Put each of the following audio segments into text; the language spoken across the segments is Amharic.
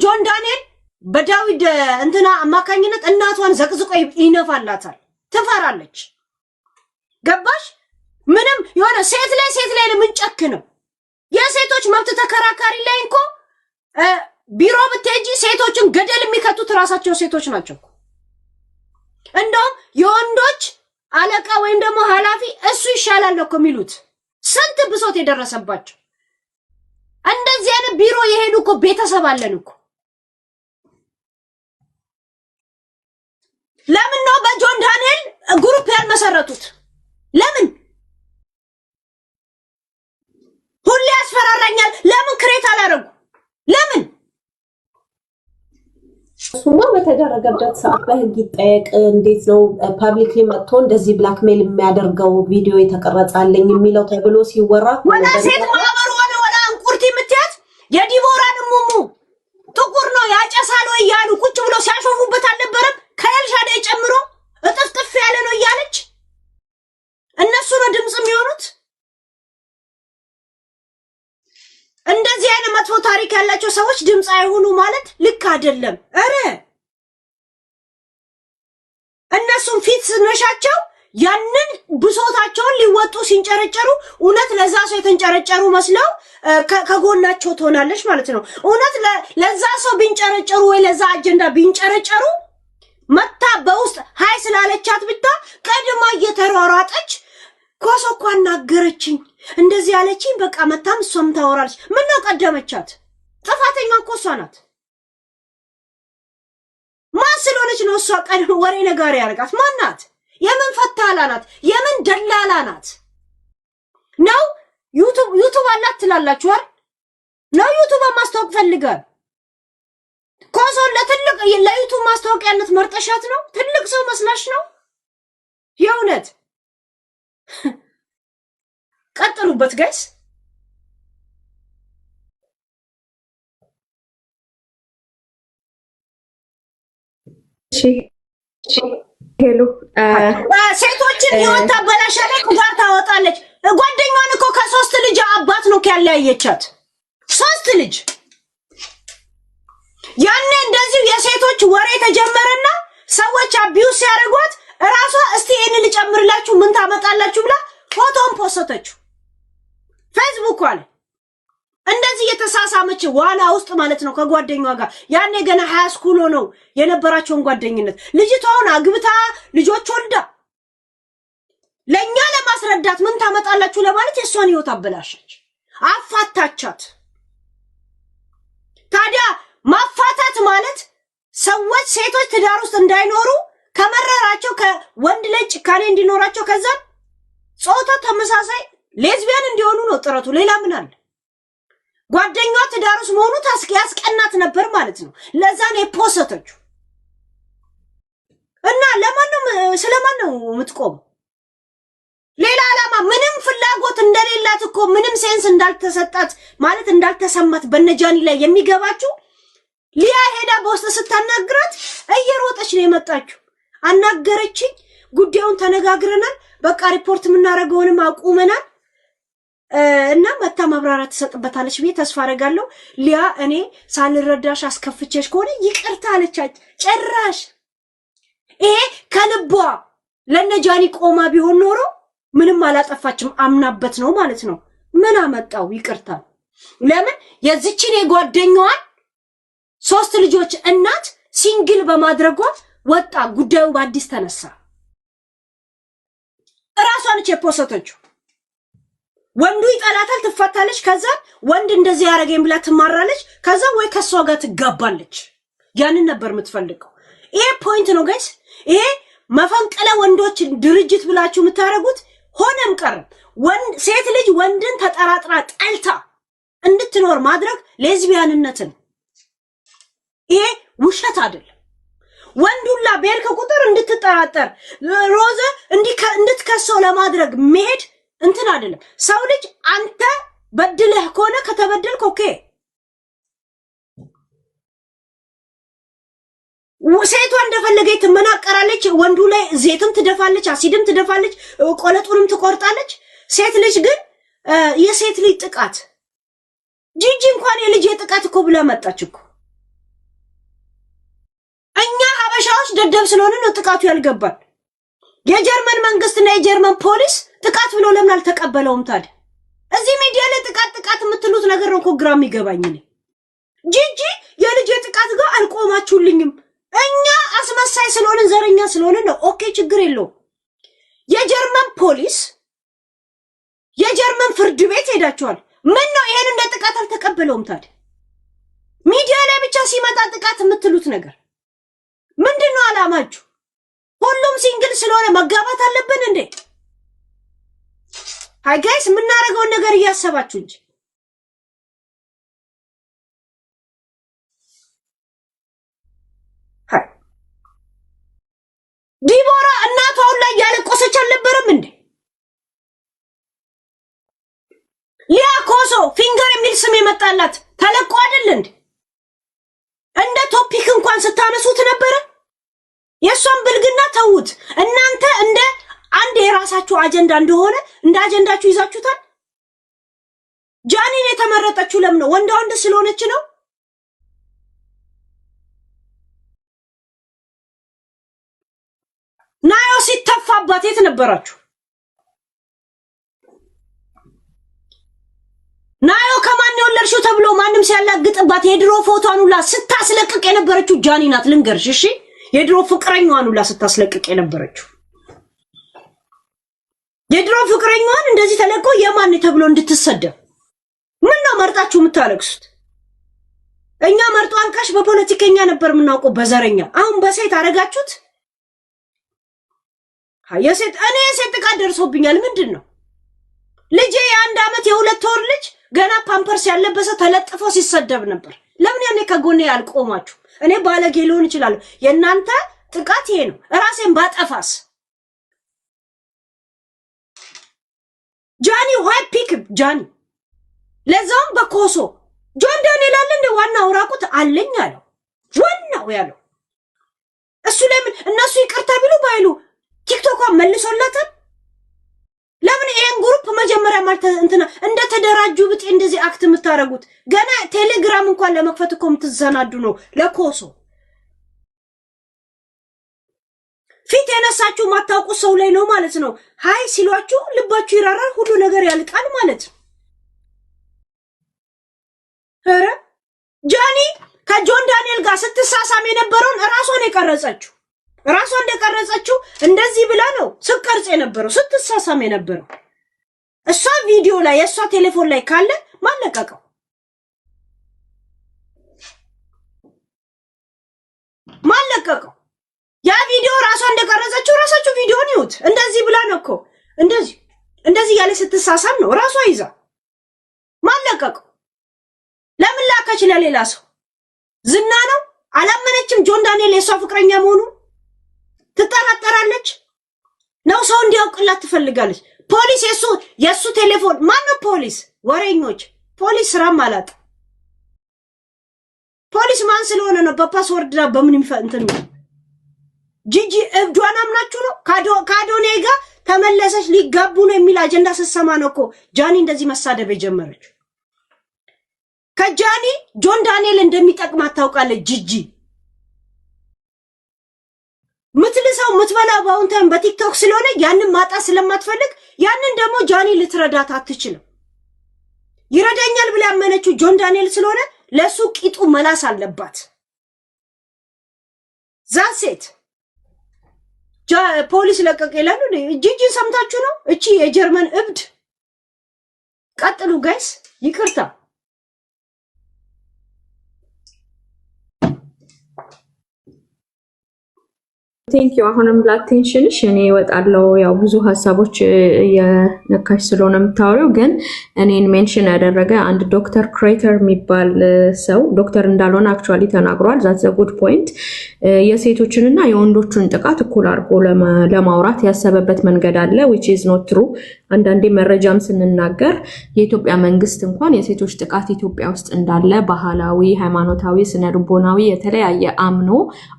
ጆን ዳንኤል በዳዊት እንትና አማካኝነት እናቷን ዘቅዝቆ ይነፋላታል። ትፈራለች። ገባሽ? ምንም የሆነ ሴት ላይ ለምንጨክ ነው። የሴቶች መብት ተከራካሪ ላይ እንኮ ቢሮ ብትሄጂ ሴቶችን ገደል የሚከቱት ራሳቸው ሴቶች ናቸው። እንደውም የወንዶች አለቃ ወይም ደግሞ ኃላፊ እሱ ይሻላል እኮ የሚሉት ስንት ብሶት የደረሰባቸው። እንደዚህ አይነት ቢሮ የሄዱ እኮ ቤተሰብ አለን እኮ። ለምን ነው በጆን ዳንኤል ግሩፕ ያልመሰረቱት? ለምን ሁሌ ያስፈራራኛል? ለምን ክሬት አላረጉ? ለምን እሱማ በተደረገበት ሰዓት በህግ ይጠየቅ። እንዴት ነው ፐብሊክሊ መጥቶ እንደዚህ ብላክሜል የሚያደርገው ቪዲዮ የተቀረጻለኝ የሚለው ተብሎ ሲወራ ወላ ሴት ማህበር ወላ አንቁርቲ ምትያት የዲቦራን ሙሙ ጥቁር ነው ያጨሳል ወይ ያሉ ቁጭ ብሎ ሲያሾፉበት አልነበረም? ከኤልሻዳይ ጨምሮ እጥፍጥፍ ያለ ነው እያለች እነሱ ነው ድምጽ የሚሆኑት። እንደዚህ አይነት መጥፎ ታሪክ ያላቸው ሰዎች ድምጽ አይሆኑ ማለት ልክ አይደለም። አረ እነሱም ፊት ነሻቸው ያንን ብሶታቸውን ሊወጡ ሲንጨረጨሩ እውነት ለዛ ሰው የተንጨረጨሩ መስለው ከጎናቸው ትሆናለች ማለት ነው። እውነት ለዛ ሰው ቢንጨረጨሩ ወይ ለዛ አጀንዳ ቢንጨረጨሩ መታ በውስጥ ሃይ ስላለቻት ብቻ ቀድማ እየተሯሯጠች ኮሶኳ ናገረችኝ እንደዚህ ያለችኝ በቃ መታም እሷም ታወራለች። ምን ነው ቀደመቻት? ጥፋተኛ እኮ እሷ ናት። ማን ስለሆነች ነው እሷ ቀድሞ ወሬ ነጋሪ ያርጋት? ማን ናት? የምን ፈታላ ናት? የምን ደላላ ናት? ነው ዩቲዩብ አላት ትላላችሁ አይደል? ነው ዩቲዩብ ማስተዋወቅ ፈልጋል። ኮሶን ለትልቅ ለዩቲዩብ ማስተዋወቂያነት መርጠሻት ነው? ትልቅ ሰው መስላሽ ነው? የእውነት ቀጥሉበት ጋይስ። ሄሎ ሴቶችን ህይወት አበላሻለች፣ ጋር ታወጣለች። ጓደኛዋን እኮ ከሶስት ልጅ አባት ነው ያለያየቻት። ሶስት ልጅ ያኔ እንደዚህ የሴቶች ወሬ ተጀመረና ሰዎች አቢዩስ ሲያደርጓት እራሷ እስቲ እኔን ልጨምርላችሁ ምን ታመጣላችሁ ብላ ፎቶን ፖስተችው ፌስቡክ ላይ። እንደዚህ የተሳሳመች ዋና ውስጥ ማለት ነው ከጓደኛዋ ጋር። ያኔ ገና ሃይ ስኩል ነው የነበራቸውን ጓደኝነት። ልጅቷን አግብታ ልጆች ወልዳ ለኛ ለማስረዳት ምን ታመጣላችሁ ለማለት የሷን ህይወት አበላሸች፣ አፋታቻት። ታዲያ ማፋታት ማለት ሰዎች ሴቶች ትዳር ውስጥ እንዳይኖሩ ከመረራቸው ከወንድ ላይ ጭካኔ እንዲኖራቸው ከዛ ጾታ ተመሳሳይ ሌዝቢያን እንዲሆኑ ነው ጥረቱ። ሌላ ምን አለ? ጓደኛዋ ትዳር ውስጥ መሆኑ ያስቀናት ነበር ማለት ነው። ለዛ ነው የፖስተችው። እና ስለማን ነው የምትቆም? ሌላ ዓላማ ምንም ፍላጎት እንደሌላት እኮ ምንም ሴንስ እንዳልተሰጣት ማለት እንዳልተሰማት በነጃኒ ላይ የሚገባችሁ ሊያ ሄዳ በውስጥ ስታናግራት እየሮጠች ነው የመጣችው። አናገረችኝ፣ ጉዳዩን ተነጋግረናል፣ በቃ ሪፖርት የምናደርገውንም አቁመናል እና መታ ማብራራት ትሰጥበታለች ብዬ ተስፋ አደርጋለሁ። ሊያ እኔ ሳልረዳሽ አስከፍቼሽ ከሆነ ይቅርታ አለቻች። ጭራሽ ይሄ ከልቧ ለነጃኒ ቆማ ቢሆን ኖሮ ምንም አላጠፋችም፣ አምናበት ነው ማለት ነው። ምን አመጣው ይቅርታ? ለምን የዚችን የጓደኛዋን 3 ልጆች እናት ሲንግል በማድረጓ ወጣ ጉዳዩ በአዲስ ተነሳ። እራሷን የፖስተችው። ወንዱ ይጠላታል፣ ትፈታለች። ከዛ ወንድ እንደዚህ ያረገኝ ብላ ትማራለች። ከዛ ወይ ከሷ ጋር ትጋባለች። ያንን ነበር የምትፈልገው። ይሄ ፖይንት ነው ጋይስ። ይሄ መፈንቅለ ወንዶች ድርጅት ብላችሁ የምታረጉት ሆነም ቀረም ሴት ልጅ ወንድን ተጠራጥራ ጠልታ እንድትኖር ማድረግ ሌዝቢያንነትን። ይሄ ውሸት አይደለም። ወንዱላ በልከ ቁጥር እንድትጠራጠር ሮዘ እንድትከሰው ለማድረግ መሄድ እንትን አይደለም። ሰው ልጅ አንተ በድለህ ከሆነ ከተበደልክ ኦኬ። ሴቷ እንደፈለገች ትመናቀራለች፣ ወንዱ ላይ ዘይትም ትደፋለች፣ አሲድም ትደፋለች፣ ቆለጡንም ትቆርጣለች። ሴት ልጅ ግን የሴት ልጅ ጥቃት ጂጂ እንኳን የልጅ ጥቃት እኮ ብላ መጣች እኮ። ደደብ ስለሆነ ነው ጥቃቱ ያልገባል የጀርመን መንግስትና የጀርመን ፖሊስ ጥቃት ብሎ ለምን አልተቀበለውም ታዲያ እዚህ ሚዲያ ላይ ጥቃት የምትሉት ነገር ነው እኮ ግራ የሚገባኝ ነው ጂጂ የልጅ ጥቃት ጋር አልቆማችሁልኝም እኛ አስመሳይ ስለሆነ ዘረኛ ስለሆነ ነው ኦኬ ችግር የለው የጀርመን ፖሊስ የጀርመን ፍርድ ቤት ሄዳቸዋል ምን ነው ይሄን እንደ ጥቃት አልተቀበለውም ታዲያ ሚዲያ ላይ ብቻ ሲመጣ ጥቃት የምትሉት ነገር ምንድነው አላማችሁ ሁሉም ሲንግል ስለሆነ መጋባት አለብን እንዴ ሃይ ጋይስ ምናረጋው ነገር እያሰባችሁ እንጂ ዲቦራ እናቷን ላይ ያለቆሰች አልነበረም እንዴ ሊያ ኮሶ ፊንገር የሚል ስም የመጣላት ተለቆ አይደል እንደ ቶፒክ እንኳን ስታነሱት ነበር የሷን ብልግና ተውት እናንተ እንደ አንድ የራሳችሁ አጀንዳ እንደሆነ እንደ አጀንዳችሁ ይዛችሁታል ጃኒን የተመረጠችው ለምን ነው ወንድ ስለሆነች ነው ናዮ ሲተፋባት የት ነበራችሁ ናዮ ከማን የወለድሽው ተብሎ ማንም ሲያላግጥባት የድሮ ፎቶዋን ሁላ ስታስለቅቅ የነበረችው ጃኒ ናት ልንገርሽ እሺ የድሮ ፍቅረኛዋን ሁላ ስታስለቅቅ የነበረችው የድሮ ፍቅረኛዋን እንደዚህ ተለቆ የማን ተብሎ እንድትሰደብ ምን ነው መርጣችሁ የምታለቅሱት እኛ መርጦ አልቃሽ በፖለቲከኛ ነበር ምናውቀው በዘረኛ አሁን በሴት አረጋችሁት የሴት እኔ የሴት ጥቃት ደርሶብኛል ምንድነው ልጄ የአንድ አመት የሁለት ወር ልጅ ገና ፓምፐርስ ያለበሰ ተለጥፎ ሲሰደብ ነበር ለምን ያኔ ከጎኔ ያልቆማችሁ እኔ ባለጌ ሊሆን ይችላል የናንተ ጥቃት ይሄ ነው ራሴን ባጠፋስ ጃኒ ዋይ ፒክ ጃኒ ለዛም በኮሶ ጆን ዳንኤል አለ እንደ ዋናው ራቁት አለኝ አለው ዋናው ያለው እሱ ለምን እነሱ ይቅርታ ቢሉ ባይሉ ቲክቶክ መልሶላታል ለምን ይሄን ግሩፕ መጀመሪያ ማለት እንደ ተደራጁ ብጤ እንደዚህ አክት የምታረጉት ገና ቴሌግራም እንኳን ለመክፈት እኮ የምትዘናዱ ነው ለኮሶ ፊት የነሳችሁ ማታውቁ ሰው ላይ ነው ማለት ነው ሃይ ሲሏችሁ ልባችሁ ይራራል ሁሉ ነገር ያልቃል ማለት ነው ኧረ ጃኒ ከጆን ዳንኤል ጋር ስትሳሳም የነበረውን ራሷን የቀረጸችው ራሷ እንደቀረጸችው እንደዚህ ብላ ነው ስቀርጽ የነበረው ስትሳሳም የነበረው እሷ ቪዲዮ ላይ የሷ ቴሌፎን ላይ ካለ ማለቀቀው ያ ቪዲዮ ራሷ እንደቀረጸችው ራሳችሁ ቪዲዮን ይዩት እንደዚህ ብላ ነው እኮ እንደዚህ ያለ ስትሳሳም ነው ራሷ ይዛ ማለቀቀው ለምን ላከች ለሌላ ሰው ዝና ነው አላመነችም ጆን ዳንኤል የሷ ፍቅረኛ መሆኑ ትጠራጠራለች ነው ሰው እንዲያውቅላት ትፈልጋለች ፖሊስ የሱ ቴሌፎን ማነው ፖሊስ ወሬኞች ፖሊስ ስራ ማለት ፖሊስ ማን ስለሆነ ነው በፓስወርድ ላይ በምን ይፈንተን ጂጂ እብዷን አምናችሁ ነው ካዶኔ ጋር ተመለሰች ሊጋቡ ነው የሚል አጀንዳ ሰሰማ ነው እኮ ጃኒ እንደዚህ መሳደብ የጀመረች ከጃኒ ጆን ዳንኤል እንደሚጠቅማት ታውቃለች ጂጂ ምትልሰው ምትበላ ባውንተን በቲክቶክ ስለሆነ ያንን ማጣ ስለማትፈልግ ያንን ደግሞ ጃኒ ልትረዳት አትችልም ይረዳኛል ብላ ያመነችው ጆን ዳንኤል ስለሆነ ለሱ ቂጡ መላስ አለባት ዛሴት ፖሊስ ለቀቅ ይላሉ ጂጂ ሰምታችሁ ነው እቺ የጀርመን እብድ ቀጥሉ ጋይስ ይቅርታ ቴንክ ዩ አሁንም ለአቴንሽንሽ እኔ እወጣለሁ ያው ብዙ ሀሳቦች የነካሽ ስለሆነ የምታወሪው ግን እኔን ሜንሽን ያደረገ አንድ ዶክተር ክሬተር የሚባል ሰው ዶክተር እንዳልሆነ አክቹአሊ ተናግሯል that's a good point የሴቶችንና የወንዶችን ጥቃት እኩል አድርጎ ለማውራት ያሰበበት መንገድ አለ which is not true አንዳንዴ መረጃም ስንናገር የኢትዮጵያ መንግስት እንኳን የሴቶች ጥቃት ኢትዮጵያ ውስጥ እንዳለ ባህላዊ ሃይማኖታዊ ስነልቦናዊ የተለያየ አምኖ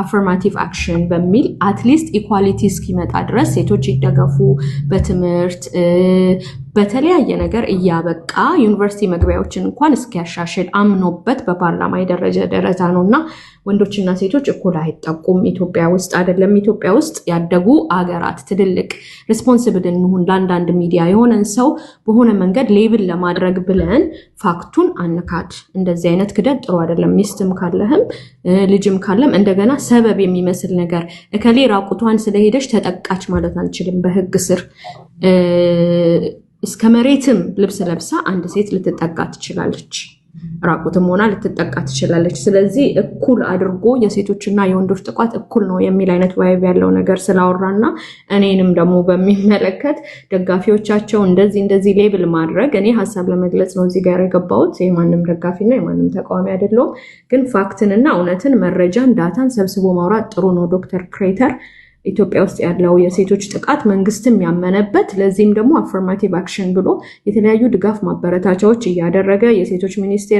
አፈርማቲቭ አክሽን በሚል at least equality እስኪመጣ ድረስ ሴቶች ይደገፉ በትምህርት በተለያየ ነገር እያበቃ ዩኒቨርሲቲ መግቢያዎችን እንኳን እስኪያሻሽል አምኖበት በፓርላማ የደረጀ ደረጃ ነውና ወንዶችና ሴቶች እኩል አይጠቁም። ኢትዮጵያ ውስጥ አይደለም ኢትዮጵያ ውስጥ ያደጉ አገራት ትልልቅ ሪስፖንሲብል እንሁን ለአንዳንድ ሚዲያ የሆነን ሰው በሆነ መንገድ ሌብል ለማድረግ ብለን ፋክቱን አንካድ። እንደዚህ አይነት ክደት ጥሩ አይደለም። ሚስትም ካለህም ልጅም ካለም እንደገና ሰበብ የሚመስል ነገር እከሌ ራቁቷን ስለሄደች ተጠቃች ማለት አንችልም በህግ ስር እስከ መሬትም ልብስ ለብሳ አንድ ሴት ልትጠቃ ትችላለች ራቁትም ሆና ልትጠቃ ትችላለች ስለዚህ እኩል አድርጎ የሴቶችና የወንዶች ጥቃት እኩል ነው የሚል አይነት ዋይብ ያለው ነገር ስላወራና እኔንም ደግሞ በሚመለከት ደጋፊዎቻቸው እንደዚህ ሌብል ማድረግ እኔ ሐሳብ ለመግለጽ ነው እዚህ ጋር የገባሁት የማንም ደጋፊና የማንም ተቃዋሚ አይደለም ግን ፋክትንና እውነትን መረጃን ዳታን ሰብስቦ ማውራት ጥሩ ነው ዶክተር ክሬተር ኢትዮጵያ ውስጥ ያለው የሴቶች ጥቃት መንግስትም ያመነበት ለዚህም ደግሞ አፈርማቲቭ አክሽን ብሎ የተለያዩ ድጋፍ ማበረታቻዎች እያደረገ የሴቶች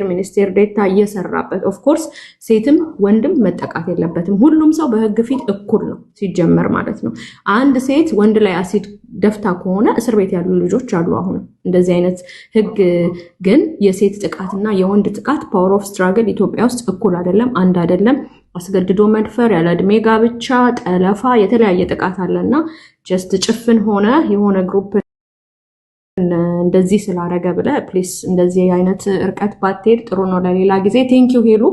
ሚኒስቴር ዴታ እየሰራበት ኦፍ ኮርስ ሴትም ወንድም መጠቃት የለበትም ሁሉም ሰው በህግ ፊት እኩል ነው ሲጀመር ማለት ነው አንድ ሴት ወንድ ላይ አሲድ ደፍታ ከሆነ እስር ቤት ያሉ ልጆች አሉ አሁን እንደዚህ አይነት ህግ ግን የሴት ጥቃትና የወንድ ጥቃት ፓወር ኦፍ ስትራግል ኢትዮጵያ ውስጥ እኩል አይደለም አንድ አይደለም አስገድዶ መድፈር ያለ እድሜ ጋብቻ ጠለፋ የተለያየ ጥቃት አለና ጀስት ጭፍን ሆነ የሆነ ግሩፕ እንደዚህ ስላረገ ብለ ፕሊስ እንደዚህ አይነት እርቀት ባትሄድ ጥሩ ነው ለሌላ ጊዜ ቴንክ ዩ ሄሉ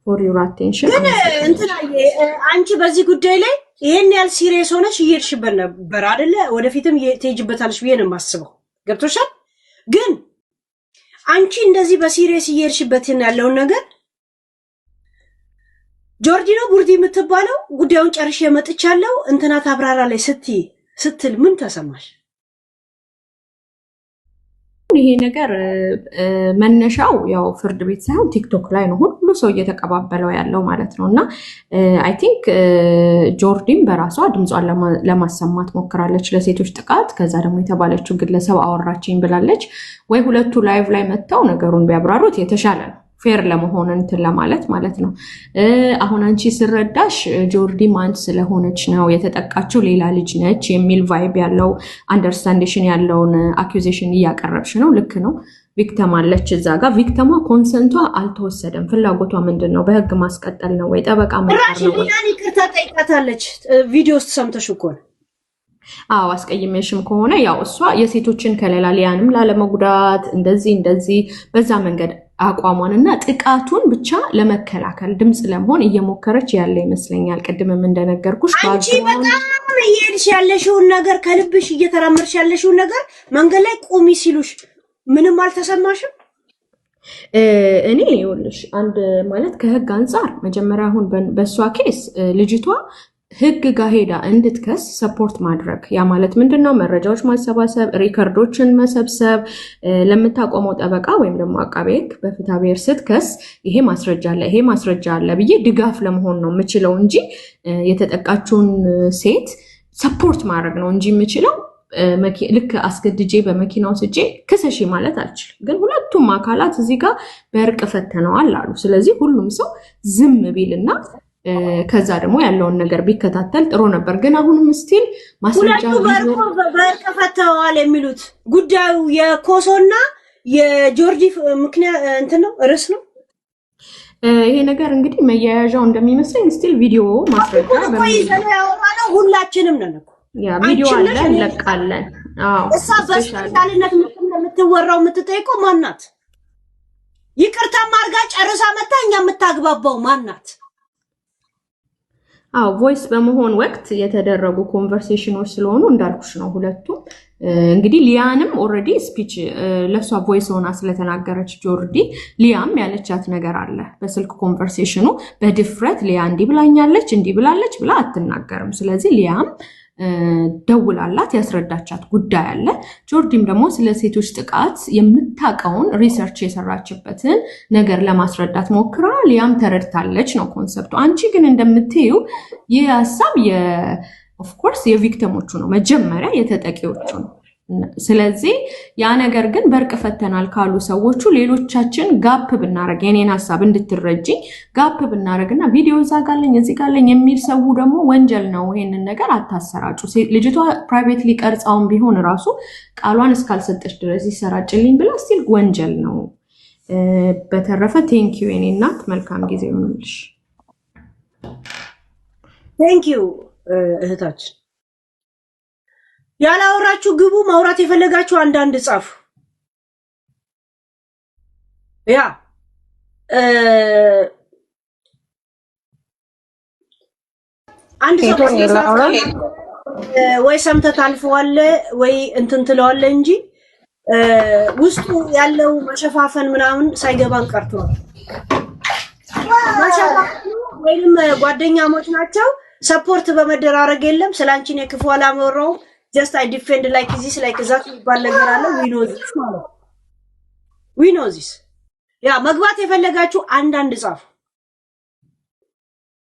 ፎር ዩር አቴንሽን ግን እንትናዬ አንቺ በዚህ ጉዳይ ላይ ይሄን ያህል ሲሪየስ ሆነሽ እየሄድሽበት ነበር አይደለ ወደፊትም ትሄጂበታለሽ ብዬ ነው የማስበው ገብቶሻል ግን አንቺ እንደዚህ በሲሪየስ እየሄድሽበት ያለውን ነገር ጆርጂኖ ቡርዲ የምትባለው ጉዳዩን ጨርሼ መጥቻለሁ እንትና ታብራራ ላይ ስትል ምን ተሰማሽ ይሄ ነገር መነሻው ያው ፍርድ ቤት ሳይሆን ቲክቶክ ላይ ነው ሁሉ ሰው እየተቀባበለው ያለው ማለት ነውና አይ ቲንክ ጆርዲን በራሷ ድምጿን ለማሰማት ሞክራለች ለሴቶች ጥቃት ከዛ ደግሞ የተባለችው ግለሰብ አወራችኝ ብላለች ወይ ሁለቱ ላይቭ ላይ መጣው ነገሩን ቢያብራሩት የተሻለ ነው ፌር ለመሆን እንትን ለማለት ማለት ነው አሁን አንቺ ስረዳሽ ጆርዲ ማንት ስለሆነች ነው የተጠቃችው ሌላ ልጅ ነች የሚል ቫይብ ያለው አንደርስታንዴሽን ያለውን አኪዩዜሽን እያቀረብሽ ነው ልክ ነው ቪክቲም አለች እዛ ጋር ቪክቲሟ ኮንሰንቷ አልተወሰደም ፍላጎቷ ምንድነው በህግ ማስቀጠል ነው ወይ ጠበቃ መጣር ነው ወይ ራሽን ይቅርታ ጠይቃታለች ቪዲዮ ውስጥ ሰምተሽ እኮ አዎ አስቀይሜሽም ከሆነ ያው እሷ የሴቶችን ከለላ ሊያንም ላለመጉዳት እንደዚህ በዛ መንገድ አቋሟንና ጥቃቱን ብቻ ለመከላከል ድምጽ ለመሆን እየሞከረች ያለ ይመስለኛል ቅድምም እንደነገርኩሽ አንቺ በጣም እየሄድሽ ያለሽውን ነገር ከልብሽ እየተራመርሽ ያለሽውን ነገር መንገድ ላይ ቆሚ ሲሉሽ ምንም አልተሰማሽም እኔ ይኸውልሽ አንድ ማለት ከህግ አንፃር መጀመሪያ አሁን በሷ ኬስ ልጅቷ ህግ ጋር ሄዳ እንድትከስ ሰፖርት ማድረግ ያ ማለት ምንድነው መረጃዎች ማሰባሰብ ሪከርዶችን መሰብሰብ ለምታቆመው ጠበቃ ወይም ደግሞ አቃቤ ህግ በፍትሐ ብሔር ስትከስ ይሄ ማስረጃ አለ ብዬ ድጋፍ ለመሆን ነው የምችለው እንጂ የተጠቃችውን ሴት ሰፖርት ማድረግ ነው እንጂ የምችለው ልክ አስገድጄ በመኪናው ስጄ ክሰሺ ማለት አልችልም ግን ሁለቱም አካላት እዚህ ጋር በእርቅ ፈተነዋል አሉ ስለዚህ ሁሉም ሰው ዝም ቢልና ከዛ ደግሞ ያለውን ነገር ቢከታተል ጥሩ ነበር ግን አሁንም ስቲል ማስረጃ በእርቅ ፈተዋል የሚሉት ጉዳዩ የኮሶና የጆርጂ ምክንያት እንትን ነው ርዕስ ነው ይሄ ነገር እንግዲህ መያያዣው እንደሚመስለኝ ስቲል ቪዲዮ ማስረጃ በሚያወራው ሁላችንም ነን እኮ ያ ቪዲዮ አለ እንለቃለን እሷ በስፔሻልነት የምትወራው የምትጠይቀው ማናት ይቅርታ ማርጋ ጨርሳ መጣ እኛ የምታግባባው ማናት ቮይስ በመሆን ወቅት የተደረጉ ኮንቨርሴሽኖች ስለሆኑ እንዳልኩሽ ነው ሁለቱም እንግዲህ ሊያንም ኦሬዲ ስፒች ለሷ ቮይስ ሆና ስለተናገረች ጆርዲ ሊያም ያለቻት ነገር አለ በስልክ ኮንቨርሴሽኑ በድፍረት ሊያ እንዲህ ብላለች ብላ አትናገርም ስለዚህ ሊያም ደውላላት ያስረዳቻት ጉዳይ አለ ጆርዲም ደግሞ ስለ ሴቶች ጥቃት የምታቀውን ሪሰርች የሰራችበትን ነገር ለማስረዳት ሞክራ ሊያም ተረድታለች ነው ኮንሰፕቱ አንቺ ግን እንደምትዩ ይህ ሐሳብ ኦፍ ኮርስ የቪክቲሞቹ ነው መጀመሪያ የተጠቂዎቹ ነው ስለዚህ ያ ነገር ግን በርቅ ፈተናል ካሉ ሰዎቹ ሌሎቻችን ጋፕ ብናረግ የኔን ሐሳብ እንድትረጂ ጋፕ ብናረግና ቪዲዮ ዛጋለኝ እዚህ ጋለኝ የሚል ሰው ደግሞ ወንጀል ነው ይሄንን ነገር አታሰራጩ ልጅቷ ፕራይቬትሊ ቀርጻውን ቢሆን ራሱ ቃሏን እስካልሰጠች ድረስ ይሰራጭልኝ ብላ ስቲል ወንጀል ነው በተረፈ ቴንክ ዩ የኔ እናት መልካም ጊዜ ይሁንልሽ ቴንክ ዩ እህታችን ያላወራችሁ ግቡ ማውራት የፈለጋችሁ አንዳንድ ጻፉ ያ አንድ ሰው ወይ ሰምተህ ታልፈዋለ ወይ እንትን ትለዋለ እንጂ ውስጡ ያለው መሸፋፈን ምናምን ሳይገባን ቀርቷል ወይም ጓደኛሞች ናቸው ሰፖርት በመደራረግ የለም ስላንቺ ነው ክፉ አላመረው just I defend like this like that ይባል ነገር አለ we know this ያ መግባት የፈለጋችሁ አንዳንድ ጻፉ